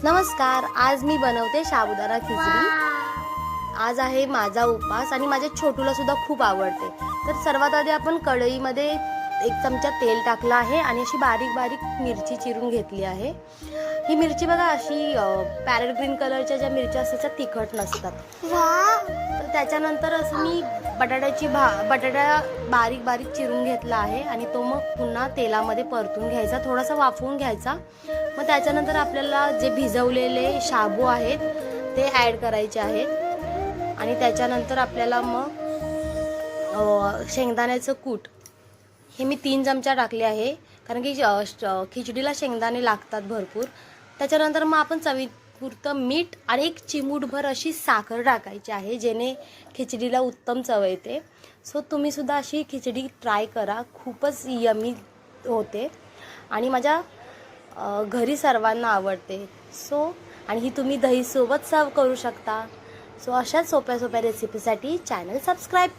नमस्कार, आज मी बनवते साबुदाणा खिचडी। आज आहे माझा उपवास आणि माझ्या छोटूला सुद्धा खूप आवडते। तर सर्वात आधी आपण कढईमध्ये 1 चमचा तेल टाकला आहे आणि अशी बारीक बारीक मिरची चिरून घेतली आहे। ही मिरची बघा अशी पॅरेट ग्रीन कलरच्या ज्या मिरच्या असतात त्या तिखट नसतात। तर त्याच्यानंतर असं मी बटाटा बारीक बारीक चिरून घेतला आहे आणि तो मग पुन्हा तेलामध्ये परतून घ्यायचा, थोडासा वाफवून घ्यायचा। मग त्याच्यानंतर आपल्याला जे भिजवलेले शाबू आहेत ते ॲड करायचे आहेत आणि त्याच्यानंतर आपल्याला मग शेंगदाण्याचं कूट हे मी 3 चमचा टाकले आहे, कारण की खिचडीला शेंगदाणे लागतात भरपूर। त्याच्यानंतर मग आपण चवीपुरतं मीठ आणि 1 चिमूटभर अशी साखर टाकायची आहे, जेणे खिचडीला उत्तम चव येते। सो तुम्ही सुद्धा अशी खिचडी ट्राय करा, खूपच यमी होते आणि माझ्या घरी सर्वांना आवडते। सो आणि ही तुम्ही दहीसोबत सर्व करू शकता। सो अशाच सोप्या सोप्या रेसिपीसाठी चॅनल सबस्क्राईब करा।